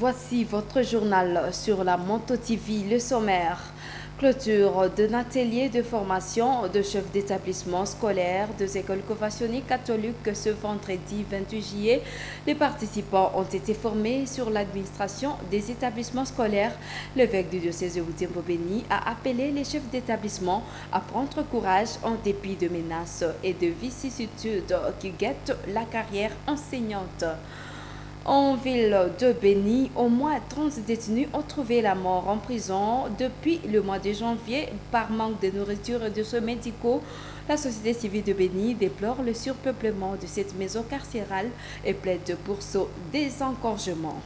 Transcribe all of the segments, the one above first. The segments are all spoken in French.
Voici votre journal sur la Monto TV, le sommaire. Clôture d'un atelier de formation de chefs d'établissement scolaire des écoles conventionnées catholiques ce vendredi 28 juillet. Les participants ont été formés sur l'administration des établissements scolaires. L'évêque du diocèse de Butembo-Beni a appelé les chefs d'établissement à prendre courage en dépit de menaces et de vicissitudes qui guettent la carrière enseignante. En ville de Beni, au moins 30 détenus ont trouvé la mort en prison depuis le mois de janvier par manque de nourriture et de soins médicaux. La société civile de Beni déplore le surpeuplement de cette maison carcérale et plaide pour son désengorgement.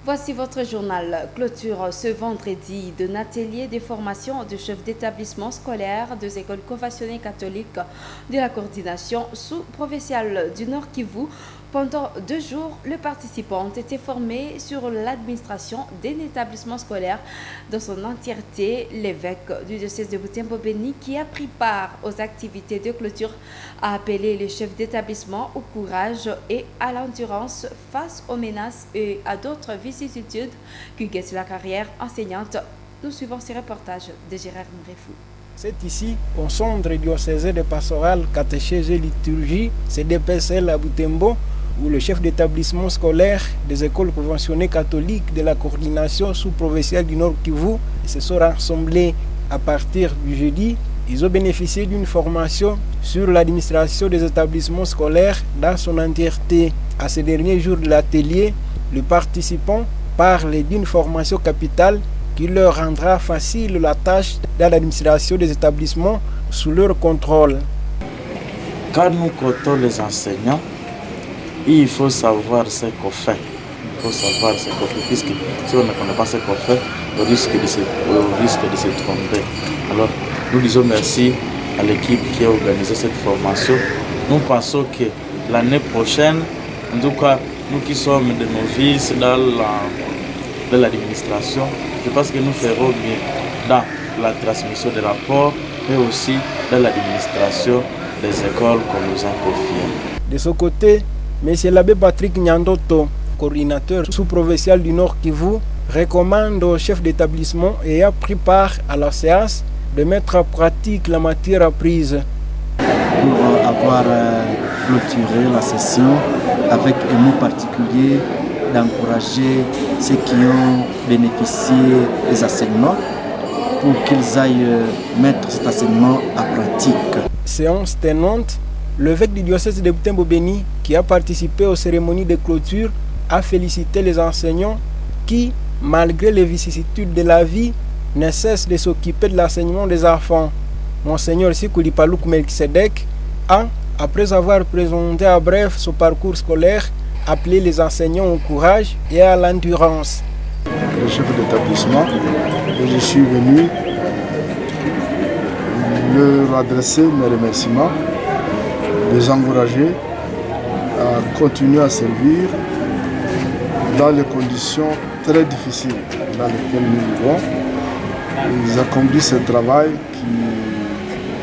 Voici votre journal. Clôture ce vendredi d'un atelier de formation de chefs d'établissement scolaire des écoles conventionnées catholiques de la coordination sous-provinciale du Nord Kivu. Pendant 2 jours, les participants ont été formés sur l'administration d'un établissement scolaire dans son entièreté. L'évêque du diocèse de Butembo-Beni, qui a pris part aux activités de clôture, a appelé les chefs d'établissement au courage et à l'endurance face aux menaces et à d'autres vicissitudes qui guettent la carrière enseignante. Nous suivons ce reportage de Gérard Mrefou. C'est ici, au centre diocésain de pastoral, catéchèse et liturgie, CDPSL à Butembo, où le chef d'établissement scolaire des écoles conventionnées catholiques de la coordination sous-provinciale du Nord Kivu se sont rassemblés à partir du jeudi. Ils ont bénéficié d'une formation sur l'administration des établissements scolaires dans son entièreté. À ces derniers jours de l'atelier, les participants parlent d'une formation capitale qui leur rendra facile la tâche dans l'administration des établissements sous leur contrôle. Quand nous comptons les enseignants, il faut savoir ce qu'on fait. Puisque si on ne connaît pas ce qu'on fait, on risque de se tromper. Alors, nous disons merci à l'équipe qui a organisé cette formation. Nous pensons que l'année prochaine, en tout cas, nous qui sommes des novices dans l'administration, je pense que nous ferons mieux dans la transmission des rapports, mais aussi dans l'administration des écoles qu'on nous a confiées. De ce côté, M. l'abbé Patrick Nyandoto, coordinateur sous-provincial du Nord Kivu, recommande aux chefs d'établissement ayant pris part à la séance de mettre en pratique la matière apprise. Pour avoir clôturé la session avec un mot particulier d'encourager ceux qui ont bénéficié des enseignements pour qu'ils aillent mettre cet enseignement en pratique. Séance tenante, l'évêque du diocèse de Butembo-Beni, qui a participé aux cérémonies de clôture, a félicité les enseignants qui, malgré les vicissitudes de la vie, ne cessent de s'occuper de l'enseignement des enfants. Monseigneur Sikuli Palouk Melkisedek a, après avoir présenté à bref son parcours scolaire, appelé les enseignants au courage et à l'endurance. Le chef d'établissement, je suis venu leur adresser mes remerciements, les encourager à continuer à servir dans les conditions très difficiles dans lesquelles nous vivons. Ils accomplissent ce travail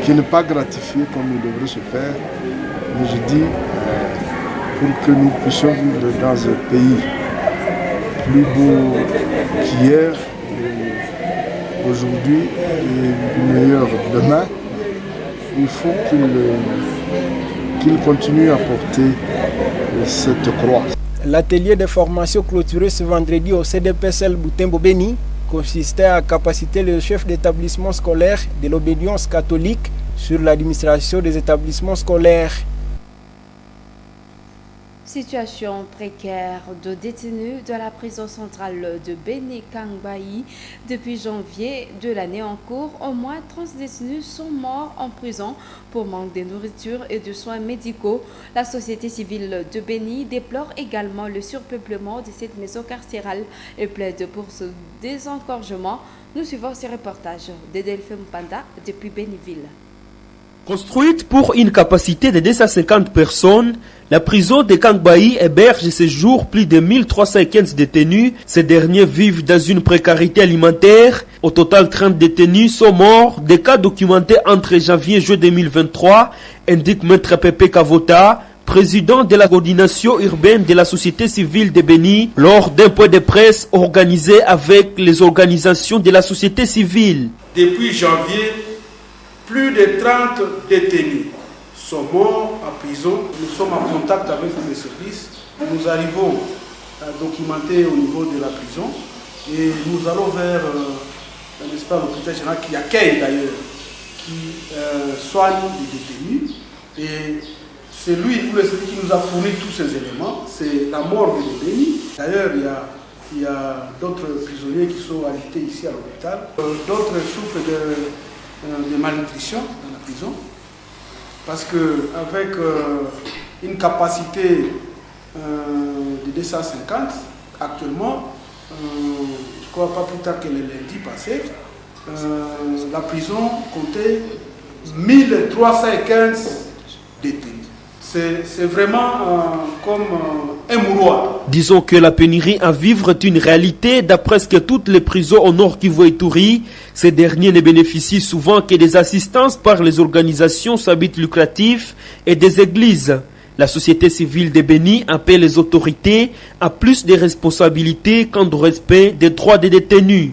qui n'est pas gratifié comme il devrait se faire. Mais je dis, pour que nous puissions vivre dans un pays plus beau qu'hier, aujourd'hui et meilleur demain, il faut qu'il continue à porter cette croix. L'atelier de formation clôturé ce vendredi au CDPSL Butembo-Beni consistait à capaciter le chef d'établissement scolaire de l'obédience catholique sur l'administration des établissements scolaires. Situation précaire de détenus de la prison centrale de Beni-Kangbayi. Depuis janvier de l'année en cours, au moins 30 détenus sont morts en prison pour manque de nourriture et de soins médicaux. La société civile de Beni déplore également le surpeuplement de cette maison carcérale et plaide pour ce désengorgement. Nous suivons ce reportage de Delphine Panda depuis Beniville. Construite pour une capacité de 250 personnes, la prison de Kangbayi héberge ces jours plus de 1315 détenus. Ces derniers vivent dans une précarité alimentaire. Au total, 30 détenus sont morts. Des cas documentés entre janvier et juin 2023, indique Maître Pepe Kavota, président de la coordination urbaine de la société civile de Béni, lors d'un point de presse organisé avec les organisations de la société civile. Depuis janvier, plus de 30 détenus sont morts en prison. Nous sommes en contact avec les services. Nous arrivons à documenter au niveau de la prison et nous allons vers l'hôpital général qui accueille d'ailleurs, qui soigne les détenus. Et c'est lui qui nous a fourni tous ces éléments. C'est la mort de Béni. D'ailleurs, il y a d'autres prisonniers qui sont agités ici à l'hôpital. D'autres souffrent de malnutrition dans la prison. Parce qu'avec une capacité de 250, actuellement, je crois pas plus tard que le lundi passé, la prison comptait 1315 détenus. C'est vraiment comme un mouroir. Disons que la pénurie à vivre est une réalité dans presque toutes les prisons au Nord Kivu et Ituri. Ces derniers ne bénéficient souvent que des assistances par les organisations sans but lucratif et des églises. La société civile de Béni appelle les autorités à plus de responsabilités quant au respect des droits des détenus.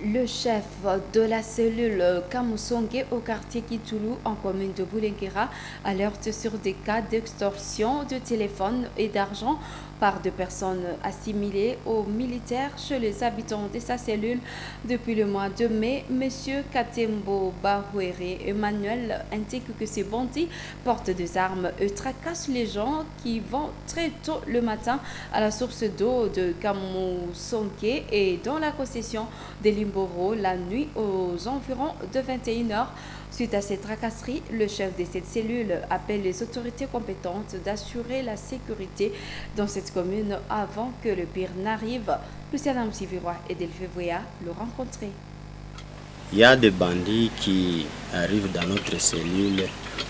Le chef de la cellule Kamusonge au quartier Kitulu en commune de Boulenguera alerte sur des cas d'extorsion de téléphone et d'argent par des personnes assimilées aux militaires chez les habitants de sa cellule depuis le mois de mai. Monsieur Katembo Bahouere Emmanuel indique que ces bandits portent des armes et tracassent les gens qui vont très tôt le matin à la source d'eau de Kamusonge et dans la concession de Limboro la nuit aux environs de 21h. Suite à ces tracasseries, le chef de cette cellule appelle les autorités compétentes d'assurer la sécurité dans cette commune avant que le pire n'arrive. Luciana Msivirwa et Delphévoya le rencontraient. Il y a des bandits qui arrivent dans notre cellule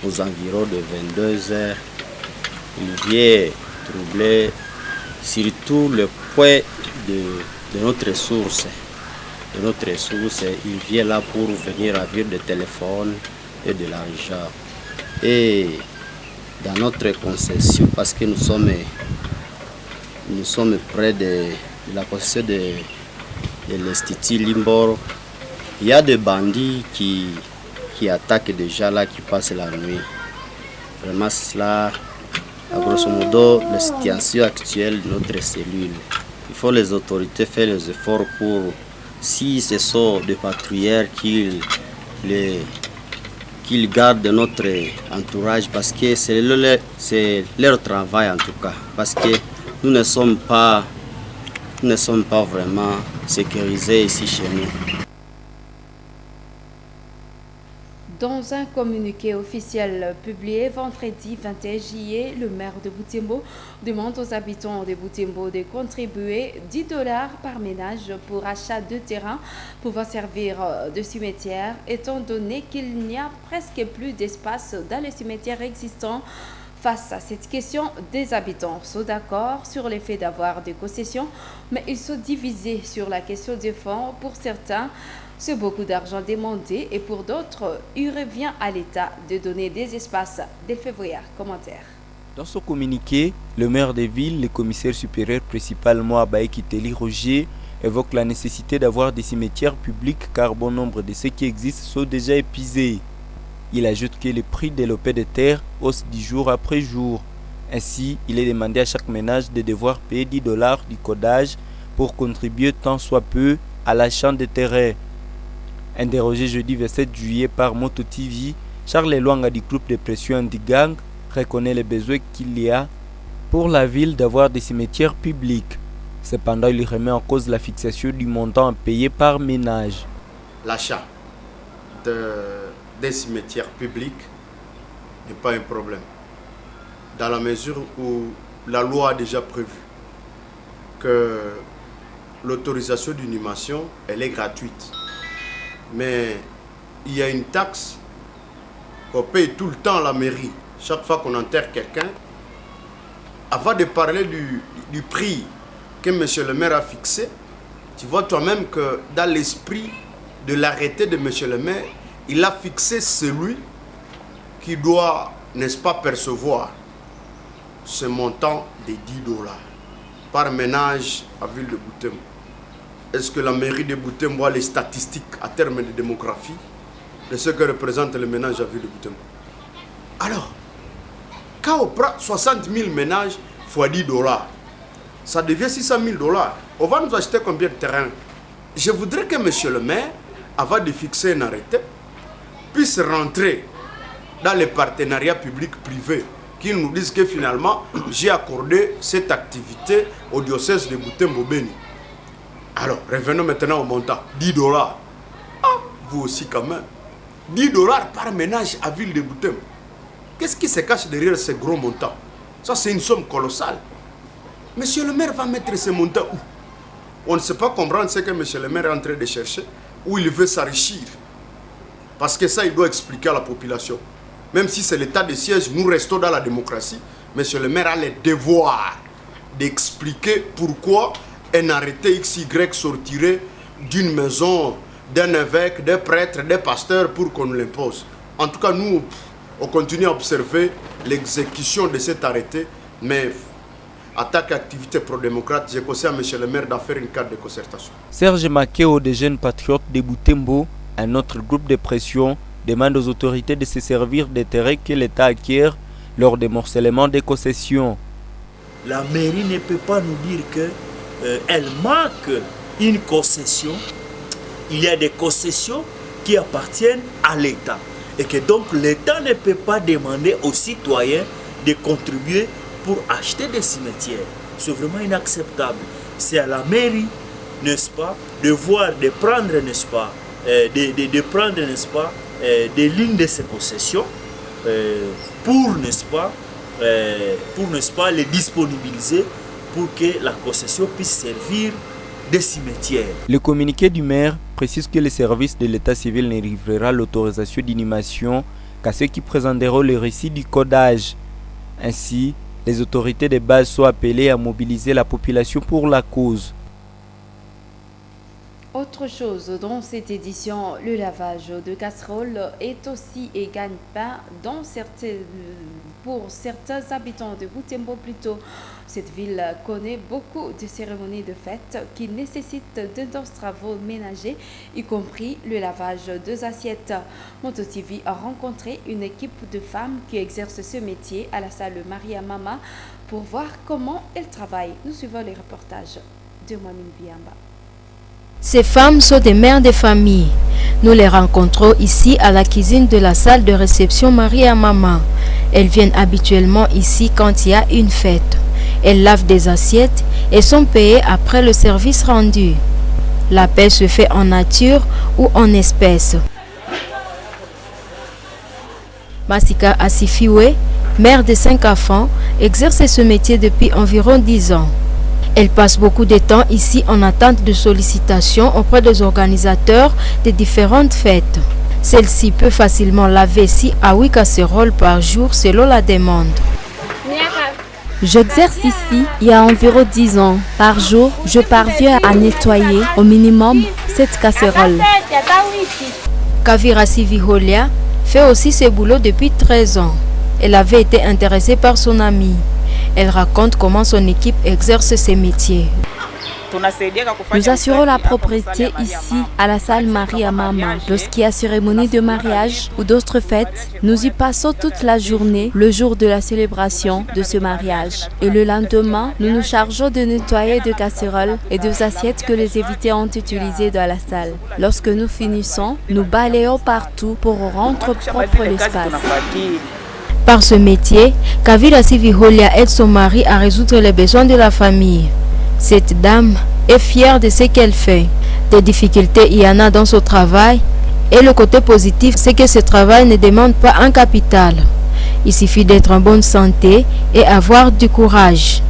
aux environs de 22h. Ils viennent troubler surtout le point de notre source. Il vient là pour venir ravir des téléphones et de l'argent. Et dans notre concession, parce que nous sommes près de la concession de l'Institut Limboro, il y a des bandits qui attaquent déjà là, qui passent la nuit. Vraiment cela, à grosso modo, la situation actuelle de notre cellule. Il faut les autorités faire les efforts pour, si ce sont des patrouilleurs, qu'ils gardent notre entourage, parce que c'est leur travail en tout cas, parce que nous ne sommes pas vraiment sécurisés ici chez nous. Dans un communiqué officiel publié vendredi 21 juillet, le maire de Butembo demande aux habitants de Butembo de contribuer $10 par ménage pour achat de terrain pouvant servir de cimetière, étant donné qu'il n'y a presque plus d'espace dans les cimetières existants. Face à cette question, des habitants sont d'accord sur le fait d'avoir des concessions, mais ils sont divisés sur la question des fonds. Pour certains, c'est beaucoup d'argent demandé et pour d'autres, il revient à l'État de donner des espaces. Delphévoya, commentaire. Dans son communiqué, le maire des villes, le commissaire supérieur principalement Abaye Kiteli Roger, évoque la nécessité d'avoir des cimetières publics car bon nombre de ceux qui existent sont déjà épuisés. Il ajoute que les prix des lopins de terre haussent du jour après jour. Ainsi, il est demandé à chaque ménage de devoir payer $10 du codage pour contribuer tant soit peu à l'achat des terrains. Interrogé jeudi 27 juillet par Moto TV, Charles Elwanga du groupe de pression Andigang reconnaît les besoins qu'il y a pour la ville d'avoir des cimetières publics. Cependant, il remet en cause la fixation du montant à payer par ménage. L'achat des cimetières publics n'est pas un problème, dans la mesure où la loi a déjà prévu que l'autorisation d'inhumation elle est gratuite. Mais il y a une taxe qu'on paye tout le temps à la mairie. Chaque fois qu'on enterre quelqu'un, avant de parler du prix que M. le maire a fixé, tu vois toi-même que dans l'esprit de l'arrêté de M. le maire, il a fixé celui qui doit, n'est-ce pas, percevoir ce montant de $10 par ménage à ville de Butembo. Est-ce que la mairie de Butembo a les statistiques à terme de démographie de ce que représente le ménage à ville de Butembo? Alors, quand on prend 60 000 ménages fois $10, ça devient $600 000. On va nous acheter combien de terrain? Je voudrais que M. le maire, avant de fixer un arrêté, puisse rentrer dans les partenariats publics-privés, qui nous disent que finalement, j'ai accordé cette activité au diocèse de Butembo-Beni. Alors, revenons maintenant au montant. $10. Ah, vous aussi quand même. $10 par ménage à ville de Butembo. Qu'est-ce qui se cache derrière ces gros montants? Ça, c'est une somme colossale. Monsieur le maire va mettre ces montants où? On ne sait pas comprendre ce que monsieur le maire est en train de chercher, où il veut s'enrichir. Parce que ça, il doit expliquer à la population. Même si c'est l'état de siège, nous restons dans la démocratie. Monsieur le maire a le devoir d'expliquer pourquoi un arrêté XY sortirait d'une maison, d'un évêque, des prêtres, des pasteurs pour qu'on nous l'impose. En tout cas, nous, on continue à observer l'exécution de cet arrêté, mais attaque activité pro-démocrate, j'ai conseillé à M. le maire d'en faire une carte de concertation. Serge Makeo des Jeunes Patriotes de Butembo, un autre groupe de pression, demande aux autorités de se servir des terrains que l'État acquiert lors des morcellement des concessions. La mairie ne peut pas nous dire qu'elle manque une concession. Il y a des concessions qui appartiennent à l'État. Et que donc l'État ne peut pas demander aux citoyens de contribuer pour acheter des cimetières. C'est vraiment inacceptable. C'est à la mairie, n'est-ce pas, de prendre, n'est-ce pas, de prendre, n'est-ce pas, des lignes de ces concessions pour, n'est-ce pas, les disponibiliser pour que la concession puisse servir des cimetières. Le communiqué du maire précise que le service de l'état civil ne livrera l'autorisation d'inhumation qu'à ceux qui présenteront le récit du codage. Ainsi, les autorités de base sont appelées à mobiliser la population pour la cause. Autre chose dans cette édition, le lavage de casseroles est aussi et gagne-pain pour certains habitants de Butembo plutôt. Cette ville connaît beaucoup de cérémonies de fête qui nécessitent d'intenses travaux ménagers, y compris le lavage des assiettes. Moto TV a rencontré une équipe de femmes qui exercent ce métier à la salle Maria Mama pour voir comment elles travaillent. Nous suivons les reportages de Mohamed Biamba. Ces femmes sont des mères de famille. Nous les rencontrons ici à la cuisine de la salle de réception Maria Mama. Elles viennent habituellement ici quand il y a une fête. Elles lavent des assiettes et sont payées après le service rendu. La paie se fait en nature ou en espèces. Masika Asifiwe, mère de 5 enfants, exerce ce métier depuis environ 10 ans. Elle passe beaucoup de temps ici en attente de sollicitations auprès des organisateurs de différentes fêtes. Celle-ci peut facilement laver 6 à 8 casseroles par jour selon la demande. J'exerce ici il y a environ 10 ans. Par jour, je parviens à nettoyer au minimum 7 casseroles. Kavira Siviholia fait aussi ce boulot depuis 13 ans. Elle avait été intéressée par son amie. Elle raconte comment son équipe exerce ses métiers. Nous assurons la propriété ici à la salle Maria Mama. Lorsqu'il y a cérémonie de mariage ou d'autres fêtes, nous y passons toute la journée le jour de la célébration de ce mariage. Et le lendemain, nous nous chargeons de nettoyer des casseroles et des assiettes que les invités ont utilisées dans la salle. Lorsque nous finissons, nous balayons partout pour rendre propre l'espace. Par ce métier, Kavira Siviholia aide son mari à résoudre les besoins de la famille. Cette dame est fière de ce qu'elle fait. Des difficultés, il y en a dans son travail. Et le côté positif, c'est que ce travail ne demande pas un capital. Il suffit d'être en bonne santé et avoir du courage.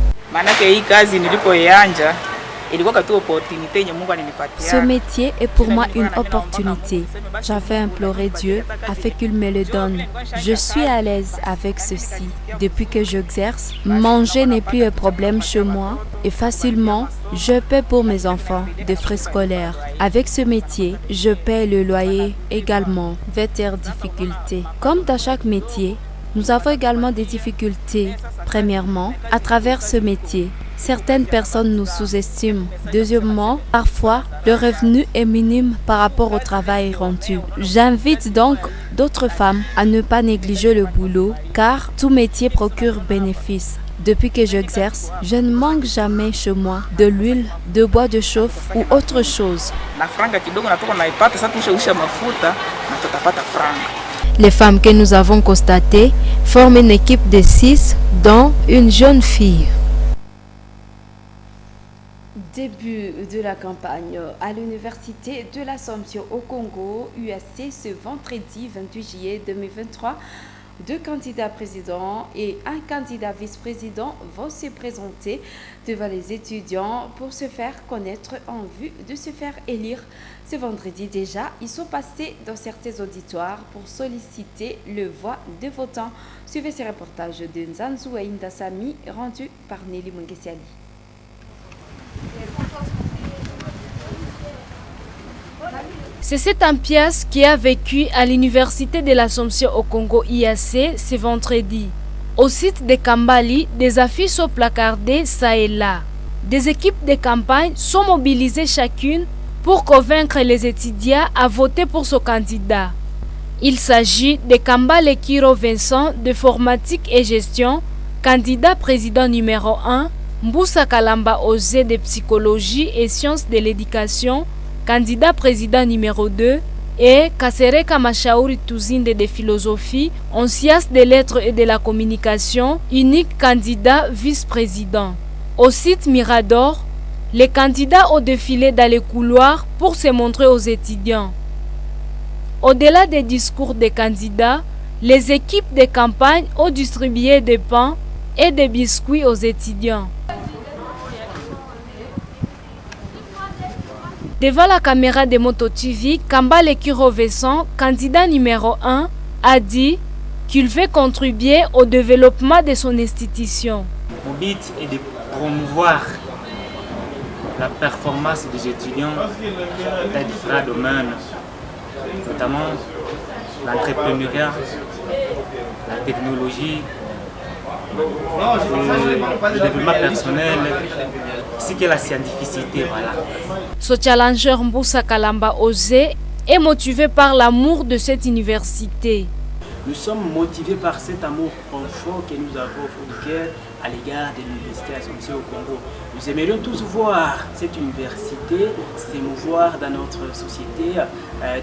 Ce métier est pour moi une opportunité. J'avais imploré Dieu afin qu'il me le donne. Je suis à l'aise avec ceci. Depuis que j'exerce, manger n'est plus un problème chez moi et facilement, je paie pour mes enfants des frais scolaires. Avec ce métier, je paie le loyer également, vers difficultés. Comme dans chaque métier, nous avons également des difficultés. Premièrement, à travers ce métier, certaines personnes nous sous-estiment. Deuxièmement, parfois, le revenu est minime par rapport au travail rendu. J'invite donc d'autres femmes à ne pas négliger le boulot, car tout métier procure bénéfice. Depuis que j'exerce, je ne manque jamais chez moi de l'huile, de bois de chauffe ou autre chose. Les femmes que nous avons constatées forment une équipe de 6, dont une jeune fille. Début de la campagne à l'Université de l'Assomption au Congo, USC, ce vendredi 28 juillet 2023. 2 candidats présidents et un candidat vice-président vont se présenter devant les étudiants pour se faire connaître en vue de se faire élire. Ce vendredi déjà, ils sont passés dans certains auditoires pour solliciter le voix des votants. Suivez ce reportage de Nzanzu Indasami rendu par Nelly Mungesiali. C'est cette ambiance qui a vécu à l'Université de l'Assomption au Congo IAC ce vendredi. Au site de Kambali, des affiches sont placardées ça et là. Des équipes de campagne sont mobilisées chacune pour convaincre les étudiants à voter pour son candidat. Il s'agit de Kambale Kiro Vincent de Formatique et Gestion, candidat président numéro 1, Mboussa Kalamba Ozé de Psychologie et Sciences de l'Éducation, candidat président numéro 2, et Kasereka Mashauri Tuzinde de Philosophie, en sciences des lettres et de la communication, unique candidat vice-président. Au site Mirador, les candidats ont défilé dans les couloirs pour se montrer aux étudiants. Au-delà des discours des candidats, les équipes de campagne ont distribué des pains et des biscuits aux étudiants. Devant la caméra de Moto TV, Kambale Kiro Vincent, candidat numéro 1, a dit qu'il veut contribuer au développement de son institution. Mon but est de promouvoir la performance des étudiants dans différents domaines, notamment l'entrepreneuriat, la technologie, le développement personnel, ainsi que la scientificité. Voilà. Ce challenger Mboussa Kalamba Ozé est motivé par l'amour de cette université. Nous sommes motivés par cet amour profond que nous avons au fond du cœur à l'égard de l'Université Assomption au Congo. Nous aimerions tous voir cette université s'émouvoir dans notre société,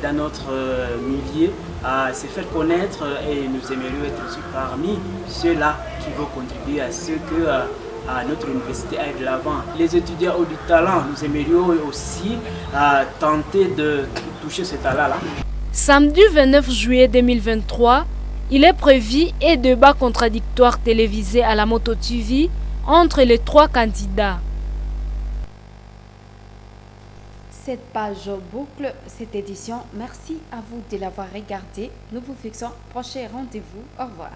dans notre milieu, se faire connaître, et nous aimerions être aussi parmi ceux-là qui vont contribuer à ce que notre université aille de l'avant. Les étudiants ont du talent, nous aimerions aussi tenter de toucher ce talent-là. Samedi 29 juillet 2023, il est prévu un débat contradictoire télévisé à la Moto TV entre les 3 candidats. Cette page boucle cette édition. Merci à vous de l'avoir regardée. Nous vous fixons prochain rendez-vous. Au revoir.